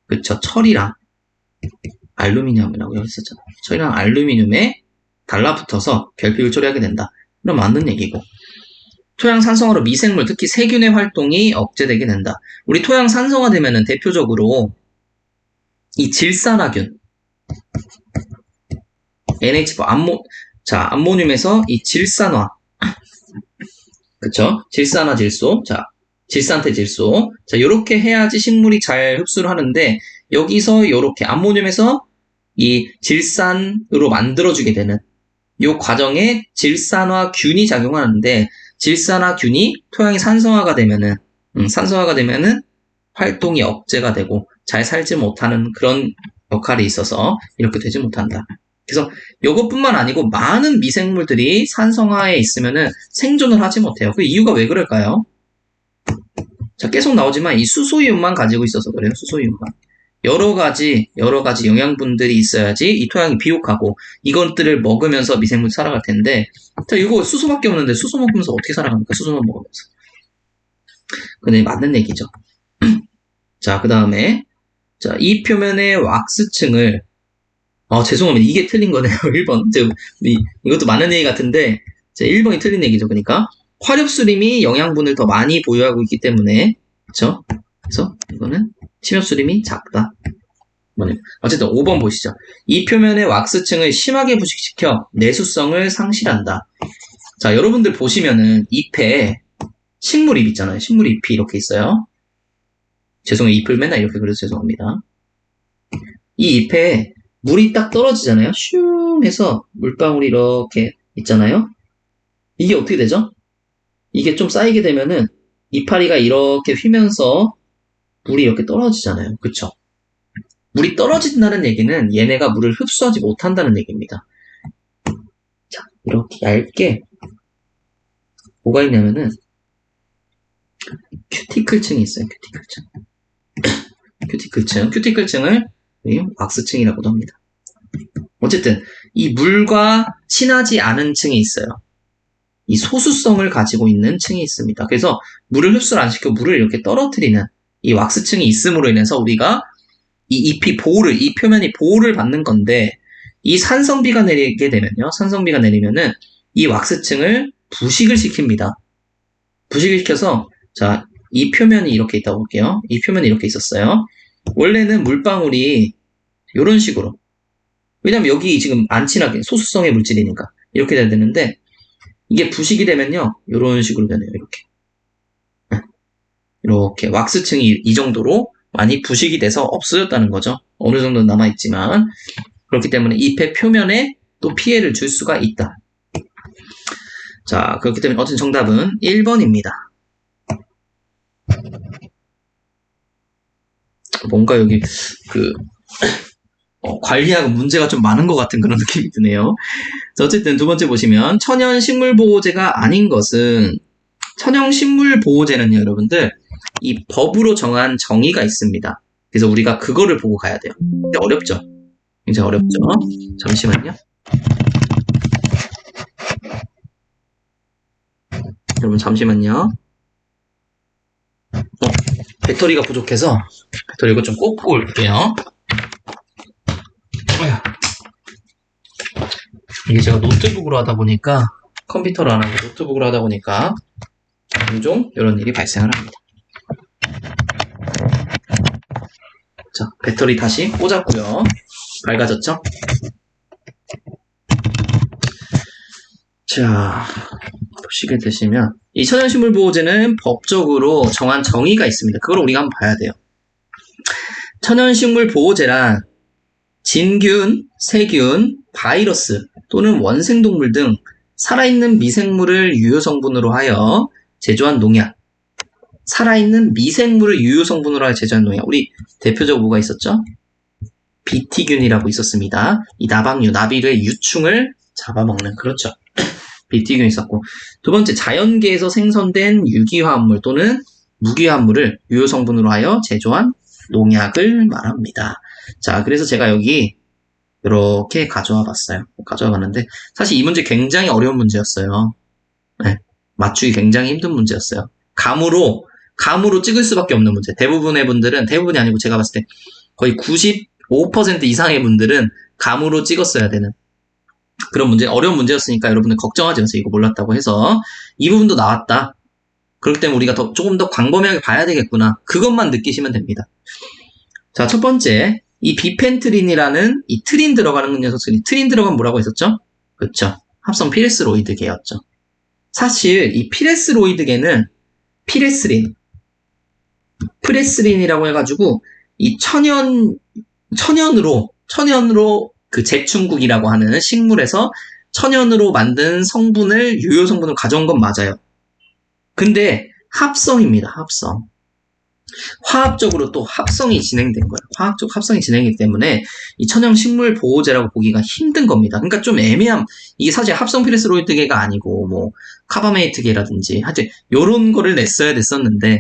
그쵸, 철이랑 알루미늄이라고 여기 있었잖아요. 철이랑 알루미늄에 달라붙어서 결핍을 초래하게 된다. 그럼 맞는 얘기고. 토양 산성화로 미생물, 특히 세균의 활동이 억제되게 된다. 우리 토양 산성화되면은 대표적으로 이 질산화균, NH4, 암모늄에서 이 질산화, 그쵸? 질산화 질소, 자, 질산태 질소, 자, 요렇게 해야지 식물이 잘 흡수를 하는데, 여기서 요렇게 암모늄에서 이 질산으로 만들어주게 되는 요 과정에 질산화균이 작용하는데, 질산화균이 토양이 산성화가 되면은 활동이 억제가 되고 잘 살지 못하는 그런 역할이 있어서 이렇게 되지 못한다. 그래서 이것뿐만 아니고 많은 미생물들이 산성화에 있으면은 생존을 하지 못해요. 그 이유가 왜 그럴까요? 자, 계속 나오지만 이 수소이온만 가지고 있어서 그래요. 수소이온만. 여러 가지 영양분들이 있어야지 이 토양이 비옥하고 이것들을 먹으면서 미생물이 살아갈 텐데, 자, 이거 수소밖에 없는데 수소 먹으면서 어떻게 살아갑니까? 수소만 먹으면서. 근데 맞는 얘기죠. 자, 그 다음에, 자, 이 표면의 왁스층을, 죄송합니다. 이게 틀린 거네요. 1번. 이것도 맞는 얘기 같은데, 자, 1번이 틀린 얘기죠. 그러니까, 화렵수림이 영양분을 더 많이 보유하고 있기 때문에, 그쵸? 그래서, 이거는, 침엽수림이 작다. 어쨌든 5번 보시죠. 이 표면의 왁스층을 심하게 부식시켜 내수성을 상실한다. 자, 여러분들 보시면은 잎에 식물잎 있잖아요. 식물잎이 이렇게 있어요. 죄송해요. 잎을 맨날 이렇게 그려서 죄송합니다. 이 잎에 물이 딱 떨어지잖아요. 슝 해서 물방울이 이렇게 있잖아요. 이게 어떻게 되죠? 이게 좀 쌓이게 되면은 이파리가 이렇게 휘면서 물이 이렇게 떨어지잖아요. 그쵸? 물이 떨어진다는 얘기는 얘네가 물을 흡수하지 못한다는 얘기입니다. 자, 이렇게 얇게 뭐가 있냐면은 큐티클층이 있어요. 큐티클층을 왁스층이라고도 합니다. 어쨌든 이 물과 친하지 않은 층이 있어요. 이 소수성을 가지고 있는 층이 있습니다. 그래서 물을 흡수를 안 시켜 물을 이렇게 떨어뜨리는 이 왁스층이 있음으로 인해서 우리가 이 잎이 이 표면이 보호를 받는 건데, 이 산성비가 내리게 되면요. 산성비가 내리면은 이 왁스층을 부식을 시킵니다. 부식시켜서, 자, 이 표면이 이렇게 있다고 볼게요. 이 표면이 이렇게 있었어요. 원래는 물방울이 이런 식으로. 왜냐면 여기 지금 안 친하게 소수성의 물질이니까 이렇게 돼야 되는데, 이게 부식이 되면요, 이런 식으로 되네요. 이렇게. 이렇게 왁스층이 이 정도로 많이 부식이 돼서 없어졌다는 거죠. 어느 정도는 남아있지만. 그렇기 때문에 잎의 표면에 또 피해를 줄 수가 있다. 자, 그렇기 때문에 어쨌든 정답은 1번입니다. 뭔가 여기 관리하고 문제가 좀 많은 것 같은 그런 느낌이 드네요. 자, 어쨌든 두 번째 보시면 천연 식물보호제가 아닌 것은, 천연 식물보호제는요, 여러분들 이 법으로 정한 정의가 있습니다. 그래서 우리가 그거를 보고 가야 돼요. 근데 어렵죠? 굉장히 어렵죠? 잠시만요. 여러분 잠시만요. 배터리가 부족해서 배터리 이거 좀 꽂고 올게요. 이게 제가 노트북으로 하다 보니까, 컴퓨터로 안 하고 노트북으로 하다 보니까 종종 이런 일이 발생을 합니다. 자, 배터리 다시 꽂았고요. 밝아졌죠? 자, 보시게 되시면 이 천연식물보호제는 법적으로 정한 정의가 있습니다. 그걸 우리가 한번 봐야 돼요. 천연식물보호제란 진균, 세균, 바이러스 또는 원생동물 등 살아있는 미생물을 유효성분으로 하여 제조한 농약. 살아있는 미생물을 유효성분으로 하여 제조한 농약. 우리 대표적으로 뭐가 있었죠? 비티균이라고 있었습니다. 이 나방류, 나비류의 유충을 잡아먹는, 그렇죠. 비티균이 있었고, 두 번째, 자연계에서 생성된 유기화합물 또는 무기화합물을 유효성분으로 하여 제조한 농약을 말합니다. 자, 그래서 제가 여기 이렇게 가져와 봤어요. 가져와 봤는데, 사실 이 문제 굉장히 어려운 문제였어요. 네, 맞추기 굉장히 힘든 문제였어요. 감으로 찍을 수밖에 없는 문제. 대부분의 분들은, 대부분이 아니고 제가 봤을 때 거의 95% 이상의 분들은 감으로 찍었어야 되는 그런 문제, 어려운 문제였으니까 여러분들 걱정하지 마세요. 이거 몰랐다고 해서. 이 부분도 나왔다. 그렇기 때문에 우리가 조금 더 광범위하게 봐야 되겠구나. 그것만 느끼시면 됩니다. 자, 첫 번째, 이 비펜트린이라는 이 트린 들어가는 녀석들이, 트린 들어가면 뭐라고 했었죠? 그렇죠. 합성 피레스로이드계였죠. 사실 이 피레스로이드계는 프레스린이라고 해가지고 이 천연으로 그 제충국이라고 하는 식물에서 천연으로 만든 성분을, 유효 성분을 가져온 건 맞아요. 근데 합성입니다. 합성. 화학적으로 또 합성이 진행된 거예요. 화학적 합성이 진행이기 때문에 이 천연 식물 보호제라고 보기가 힘든 겁니다. 그러니까 좀 애매함. 이게 사실 합성 피레스로이드계가 아니고 뭐 카바메이트계라든지 하여튼 요런 거를 냈어야 됐었는데,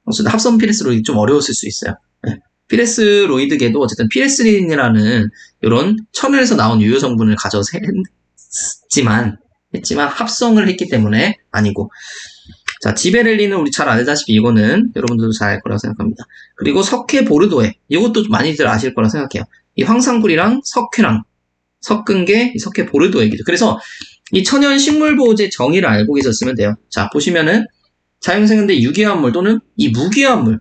어쨌든 합성 피레스로이드 좀 어려웠을 수 있어요. 네. 피레스로이드계도 어쨌든 피레스린이라는 이런 천연에서 나온 유효 성분을 가져서 했지만 합성을 했기 때문에 아니고. 자, 지베렐린은 우리 잘 알다시피 이거는 여러분들도 잘 알 거라고 생각합니다. 그리고 석회 보르도에, 이것도 많이들 아실 거라고 생각해요. 이 황산굴이랑 석회랑 섞은 게 이 석회 보르도액이죠. 그래서 이 천연 식물보호제 정의를 알고 계셨으면 돼요. 자, 보시면은 자연생성된 유기화합물 또는 이 무기화합물,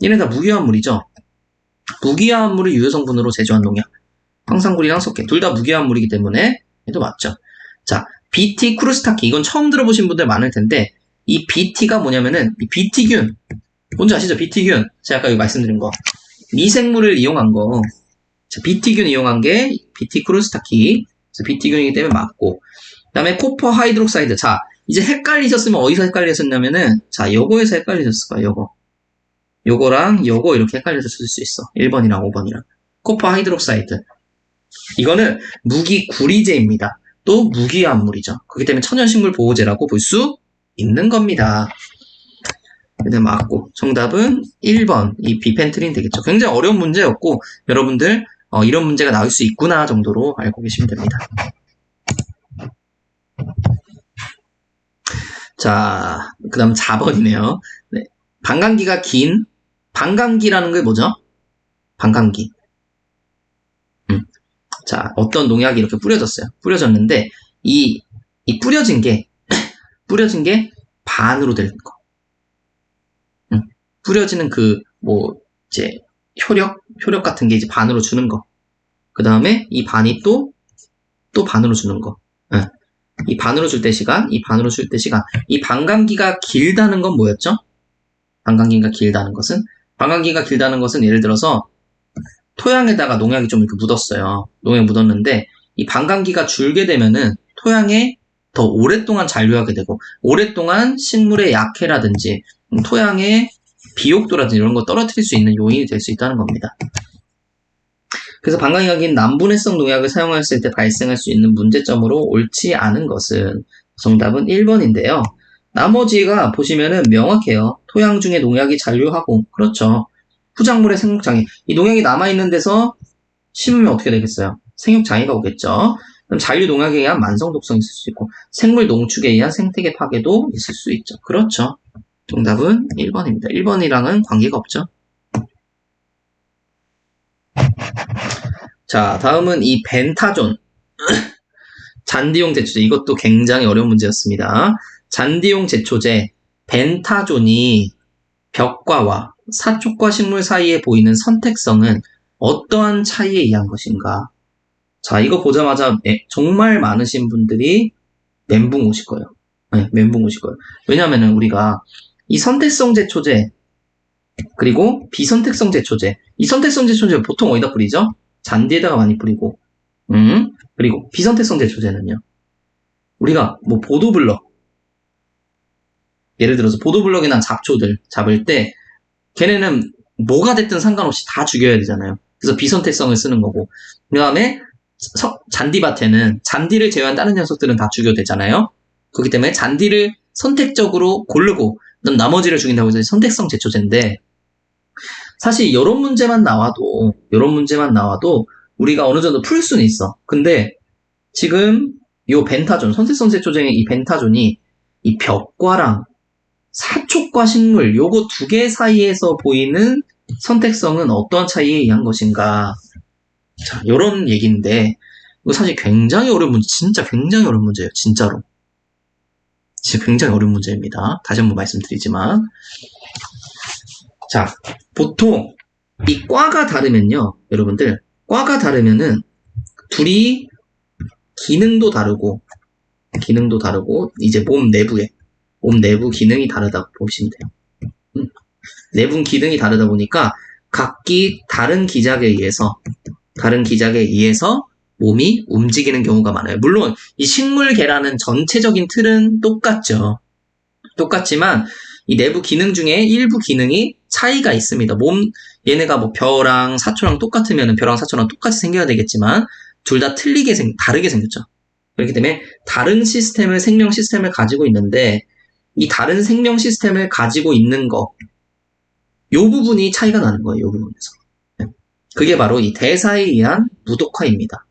얘네 다 무기화합물이죠. 무기화합물을 유효성분으로 제조한 농약. 황산굴이랑 석회 둘 다 무기화합물이기 때문에 얘도 맞죠. 자, BT 크루스타키, 이건 처음 들어보신 분들 많을 텐데, 이 BT가 뭐냐면은 이 비티균, 뭔지 아시죠? 비티균. 제가 아까 여기 말씀드린 거, 미생물을 이용한 거. 자, 비티균 이용한 게 BT 크루스타키. 비티균이기 때문에 맞고, 그 다음에 코퍼 하이드록사이드. 자, 이제 헷갈리셨으면 어디서 헷갈리셨냐면은, 자, 요거에서 헷갈리셨을 거예요. 요거랑 요거 이렇게 헷갈리셨을 수 있어. 1번이랑 5번이랑. 코퍼 하이드록사이드. 이거는 무기구리제입니다. 또 무기화합물이죠. 그렇기 때문에 천연식물 보호제라고 볼 수 있는 겁니다. 근데 맞고, 정답은 1번 이 비펜트린 되겠죠. 굉장히 어려운 문제였고, 여러분들 이런 문제가 나올 수 있구나 정도로 알고 계시면 됩니다. 자, 그 다음 4번이네요. 네. 방광기가 긴, 방광기라는 게 뭐죠? 방광기. 자, 어떤 농약이 이렇게 뿌려졌어요. 뿌려졌는데, 이 뿌려진 게 반으로 되는 거. 뿌려지는 이제, 효력 같은 게 이제 반으로 주는 거. 그 다음에 이 반이 또 반으로 주는 거. 이 반으로 줄 때 시간, 이 반으로 줄 때 시간. 이 반감기가 길다는 건 뭐였죠? 반감기가 길다는 것은 예를 들어서 토양에다가 농약이 좀 이렇게 묻었어요. 농약이 묻었는데 이 반감기가 줄게 되면은 토양에 더 오랫동안 잔류하게 되고 오랫동안 식물의 약해라든지 토양의 비옥도라든지 이런 거 떨어뜨릴 수 있는 요인이 될 수 있다는 겁니다. 그래서 반감기가 긴 난분해성 농약을 사용했을 때 발생할 수 있는 문제점으로 옳지 않은 것은 정답은 1번인데요. 나머지가 보시면은 명확해요. 토양 중에 농약이 잔류하고 그렇죠. 후작물의 생육장애. 이 농약이 남아있는 데서 심으면 어떻게 되겠어요? 생육장애가 오겠죠. 그럼 잔류 농약에 의한 만성 독성이 있을 수 있고 생물 농축에 의한 생태계 파괴도 있을 수 있죠. 그렇죠. 정답은 1번입니다. 1번이랑은 관계가 없죠. 자, 다음은 이 벤타존. 잔디용 제초제. 이것도 굉장히 어려운 문제였습니다. 잔디용 제초제 벤타존이 벽과와 사촉과 식물 사이에 보이는 선택성은 어떠한 차이에 의한 것인가? 자, 이거 보자마자 정말 많으신 분들이 멘붕 오실 거예요. 멘붕 오실 거예요. 왜냐하면 우리가 이 선택성 제초제 그리고 비선택성 제초제, 이 선택성 제초제 보통 어디다 뿌리죠? 잔디에다가 많이 뿌리고, 그리고 비선택성 제초제는요. 우리가 보도블럭, 예를 들어서 보도블럭이나 잡초들 잡을 때 걔네는 뭐가 됐든 상관없이 다 죽여야 되잖아요. 그래서 비선택성을 쓰는 거고, 그 다음에 잔디밭에는 잔디를 제외한 다른 녀석들은 다 죽여도 되잖아요. 그렇기 때문에 잔디를 선택적으로 고르고 나머지를 죽인다고 해서 선택성 제초제인데 사실 이런 문제만 나와도 우리가 어느 정도 풀 수는 있어. 근데 지금 이 벤타존, 선택성 제초제의 이 벤타존이 이 벽과랑 사촉과 식물 요거 두 개 사이에서 보이는 선택성은 어떠한 차이에 의한 것인가? 자, 요런 얘기인데 이거 사실 굉장히 어려운 문제, 진짜 굉장히 어려운 문제예요. 진짜로. 진짜 굉장히 어려운 문제입니다. 다시 한번 말씀드리지만 자, 보통 이 과가 다르면요, 여러분들 과가 다르면은 둘이 기능도 다르고 이제 몸 내부 기능이 다르다고 보시면 돼요. 내부 기능이 다르다 보니까 각기 다른 기작에 의해서 몸이 움직이는 경우가 많아요. 물론 이 식물계라는 전체적인 틀은 똑같죠. 똑같지만 이 내부 기능 중에 일부 기능이 차이가 있습니다. 얘네가 벼랑 사초랑 똑같으면 벼랑 사초랑 똑같이 생겨야 되겠지만 둘 다 다르게 생겼죠. 그렇기 때문에 다른 생명 시스템을 가지고 있는데 이 다른 생명 시스템을 가지고 있는 요 부분이 차이가 나는 거예요. 요 부분에서. 그게 바로 이 대사에 의한 무독화입니다.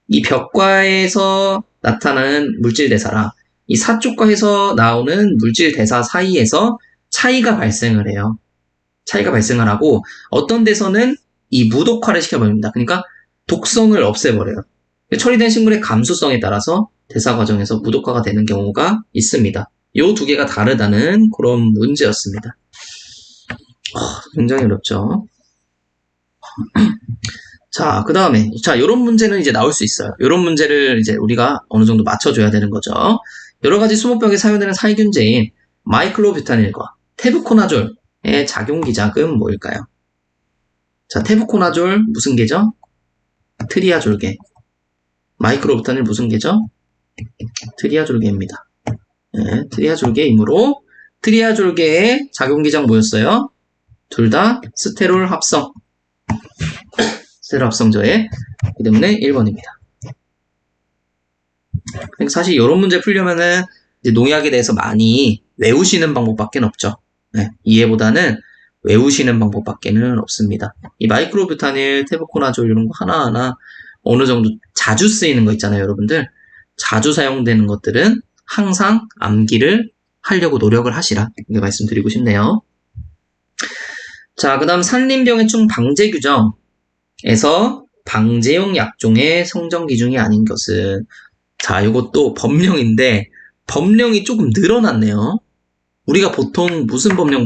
이 벽과에서 나타나는 물질 대사랑 이 사촉과에서 나오는 물질 대사 사이에서 차이가 발생을 해요. 차이가 발생을 하고 어떤 데서는 이 무독화를 시켜버립니다. 그러니까 독성을 없애버려요. 처리된 식물의 감수성에 따라서 대사 과정에서 무독화가 되는 경우가 있습니다. 요 두 개가 다르다는 그런 문제였습니다. 굉장히 어렵죠. 자, 그 다음에, 요런 문제는 이제 나올 수 있어요. 요런 문제를 이제 우리가 어느 정도 맞춰줘야 되는 거죠. 여러 가지 수목벽에 사용되는 살균제인 마이클로뷰타닐과 테부코나졸의 작용기작은 뭐일까요? 자, 테부코나졸 무슨 개죠? 트리아졸계. 마이클로뷰타닐 무슨 개죠? 트리아졸계입니다. 네, 트리아졸계이므로 트리아졸계의 작용기작 뭐였어요? 둘 다 스테롤 합성. 스테롤 합성저에 그 때문에 1번입니다. 사실 이런 문제 풀려면은 이제 농약에 대해서 많이 외우시는 방법밖에 없죠. 네, 이해보다는 외우시는 방법밖에는 없습니다. 이 마이크로뷰타닐, 테부코나졸 이런 거 하나하나 어느 정도 자주 쓰이는 거 있잖아요, 여러분들. 자주 사용되는 것들은 항상 암기를 하려고 노력을 하시라. 이렇게 말씀드리고 싶네요. 자, 그 다음 산림병해충 방제 규정에서 방제용 약종의 성정 기준이 아닌 것은 자, 이것도 법령인데 법령이 조금 늘어났네요. 우리가 보통 무슨 법령,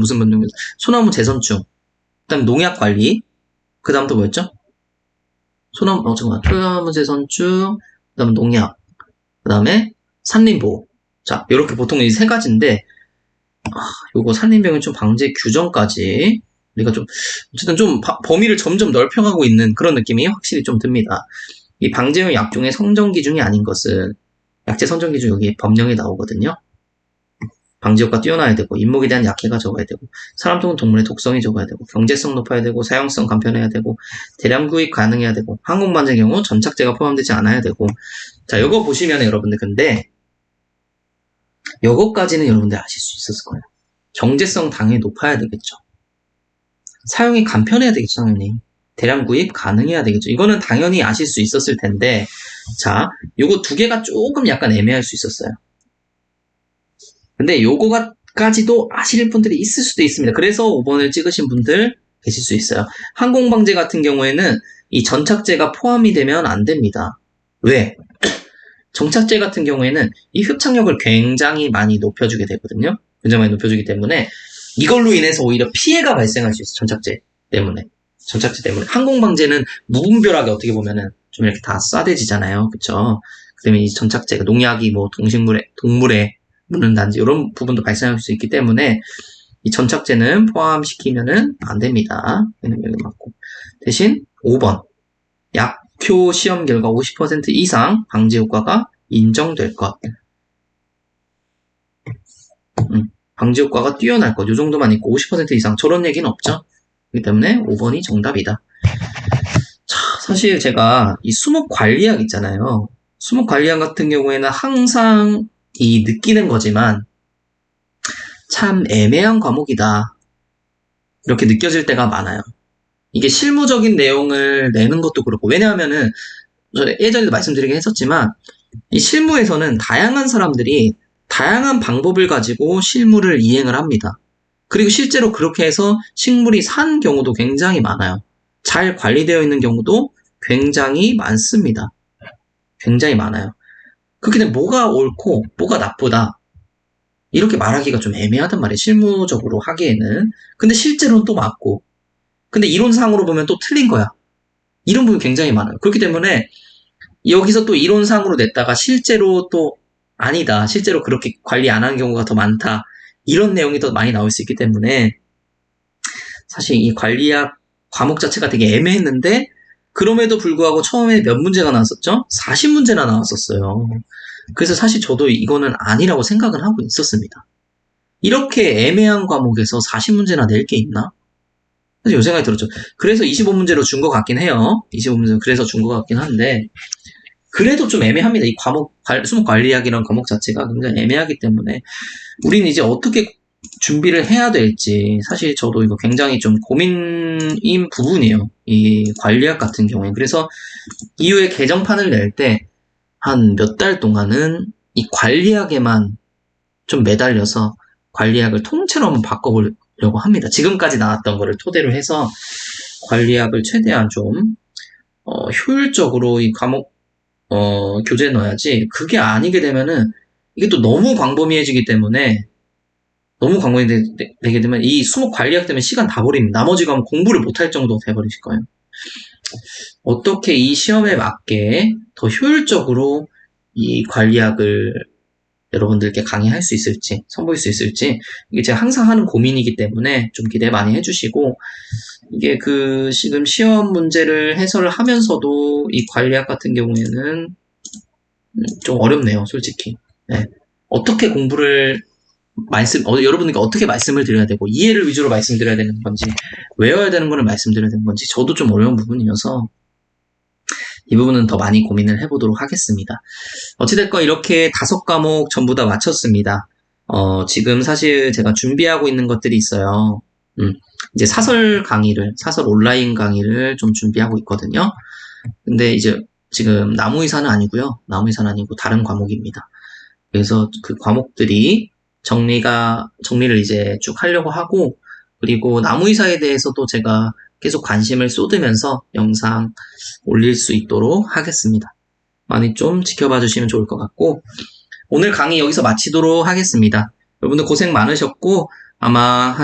소나무 재선충, 그다음 농약 관리, 그다음 또 뭐였죠? 소나무 재선충, 그다음 농약, 그다음에 산림보호. 자, 이렇게 보통 이 세 가지인데, 요거 산림병해충 방제 규정까지 우리가 좀 어쨌든 좀 범위를 점점 넓혀가고 있는 그런 느낌이 확실히 좀 듭니다. 이 방제용 약종의 선정 기준이 아닌 것은 약제 선정 기준 여기 법령에 나오거든요. 방지 효과 뛰어나야 되고 인목에 대한 약해가 적어야 되고 사람 또는 동물의 독성이 적어야 되고 경제성 높아야 되고 사용성 간편해야 되고 대량 구입 가능해야 되고 항공 방제의 경우 전착제가 포함되지 않아야 되고 자 요거 보시면 여러분들 근데 요거까지는 여러분들 아실 수 있었을 거예요. 경제성 당연히 높아야 되겠죠. 사용이 간편해야 되겠죠, 당연히. 대량 구입 가능해야 되겠죠. 이거는 당연히 아실 수 있었을 텐데, 자, 요거 두 개가 조금 약간 애매할 수 있었어요. 근데 요거까지도 아실 분들이 있을 수도 있습니다. 그래서 5번을 찍으신 분들 계실 수 있어요. 항공방제 같은 경우에는 이 전착제가 포함이 되면 안 됩니다. 왜? 정착제 같은 경우에는 이 흡착력을 굉장히 많이 높여주게 되거든요. 굉장히 많이 높여주기 때문에 이걸로 인해서 오히려 피해가 발생할 수 있어요. 전착제 때문에. 항공방제는 무분별하게 어떻게 보면은 좀 이렇게 다 쏴대지잖아요. 그쵸? 그 때문에 이 전착제가 농약이 뭐 동물에 묻는다든지 이런 부분도 발생할 수 있기 때문에 이 전착제는 포함시키면은 안 됩니다. 여기 맞고. 대신 5번. 약효 시험 결과 50% 이상 방제 효과가 인정될 것. 방지 효과가 뛰어날 것. 요 정도만 있고 50% 이상 저런 얘기는 없죠. 그렇기 때문에 5번이 정답이다. 자, 사실 제가 이 수목 관리학 있잖아요. 수목 관리학 같은 경우에는 항상 이 느끼는 거지만 참 애매한 과목이다. 이렇게 느껴질 때가 많아요. 이게 실무적인 내용을 내는 것도 그렇고 왜냐하면은 예전에도 말씀드리긴 했었지만 이 실무에서는 다양한 사람들이 다양한 방법을 가지고 실무를 이행을 합니다. 그리고 실제로 그렇게 해서 식물이 산 경우도 굉장히 많아요. 잘 관리되어 있는 경우도 굉장히 많습니다. 굉장히 많아요. 그렇게 되면 뭐가 옳고 뭐가 나쁘다 이렇게 말하기가 좀 애매하단 말이에요. 실무적으로 하기에는. 근데 실제로는 또 맞고 근데 이론상으로 보면 또 틀린 거야. 이런 부분이 굉장히 많아요. 그렇기 때문에 여기서 또 이론상으로 냈다가 실제로 또 아니다. 실제로 그렇게 관리 안 하는 경우가 더 많다. 이런 내용이 더 많이 나올 수 있기 때문에 사실 이 관리학 과목 자체가 되게 애매했는데 그럼에도 불구하고 처음에 몇 문제가 나왔었죠? 40문제나 나왔었어요. 그래서 사실 저도 이거는 아니라고 생각을 하고 있었습니다. 이렇게 애매한 과목에서 40문제나 낼 게 있나? 사실 요 생각이 들었죠. 그래서 25문제로 준 것 같긴 해요. 25문제 그래서 준 것 같긴 한데 그래도 좀 애매합니다. 이 수목 관리학이라는 과목 자체가 굉장히 애매하기 때문에 우리는 이제 어떻게 준비를 해야 될지 사실 저도 이거 굉장히 좀 고민인 부분이에요. 이 관리학 같은 경우에. 그래서 이후에 개정판을 낼 때 한 몇 달 동안은 이 관리학에만 좀 매달려서 관리학을 통째로 한번 바꿔보려고 합니다. 지금까지 나왔던 거를 토대로 해서 관리학을 최대한 좀 효율적으로 이 과목 교재에 넣어야지 그게 아니게 되면은 이게 또 너무 광범위해지기 때문에 너무 광범위되게 되면 이 수목 관리학 때문에 시간 다 버립니다. 나머지 과목 공부를 못할 정도가 돼버리실 거예요. 어떻게 이 시험에 맞게 더 효율적으로 이 관리학을 여러분들께 강의할 수 있을지 선보일 수 있을지 이게 제가 항상 하는 고민이기 때문에 좀 기대 많이 해주시고 이게 그 지금 시험 문제를 해설을 하면서도 이 관리학 같은 경우에는 좀 어렵네요, 솔직히. 네. 어떻게 공부를 여러분에게 어떻게 말씀을 드려야 되고 이해를 위주로 말씀드려야 되는 건지 외워야 되는 거를 말씀드려야 되는 건지 저도 좀 어려운 부분이어서 이 부분은 더 많이 고민을 해보도록 하겠습니다. 어찌됐건 이렇게 5과목 전부 다 마쳤습니다. 지금 사실 제가 준비하고 있는 것들이 있어요. 이제 사설 온라인 강의를 좀 준비하고 있거든요. 근데 이제 지금 나무의사는 아니고요. 나무의사는 아니고 다른 과목입니다. 그래서 그 과목들이 정리를 이제 쭉 하려고 하고, 그리고 나무의사에 대해서도 제가 계속 관심을 쏟으면서 영상 올릴 수 있도록 하겠습니다. 많이 좀 지켜봐 주시면 좋을 것 같고, 오늘 강의 여기서 마치도록 하겠습니다. 여러분들 고생 많으셨고, 아마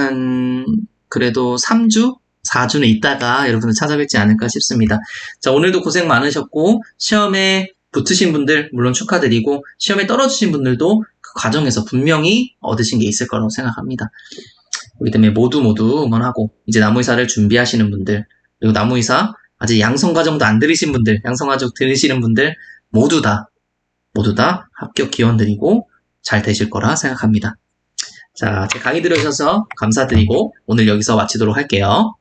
그래도 3주? 4주는 있다가 여러분들 찾아뵙지 않을까 싶습니다. 자, 오늘도 고생 많으셨고, 시험에 붙으신 분들, 물론 축하드리고, 시험에 떨어지신 분들도 그 과정에서 분명히 얻으신 게 있을 거라고 생각합니다. 그렇기 때문에 모두 응원하고, 이제 나무의사를 준비하시는 분들, 그리고 나무의사 아직 양성과정도 안 들으신 분들, 양성과정 들으시는 분들, 모두 다 합격 기원 드리고 잘 되실 거라 생각합니다. 자, 제 강의 들으셔서 감사드리고 오늘 여기서 마치도록 할게요.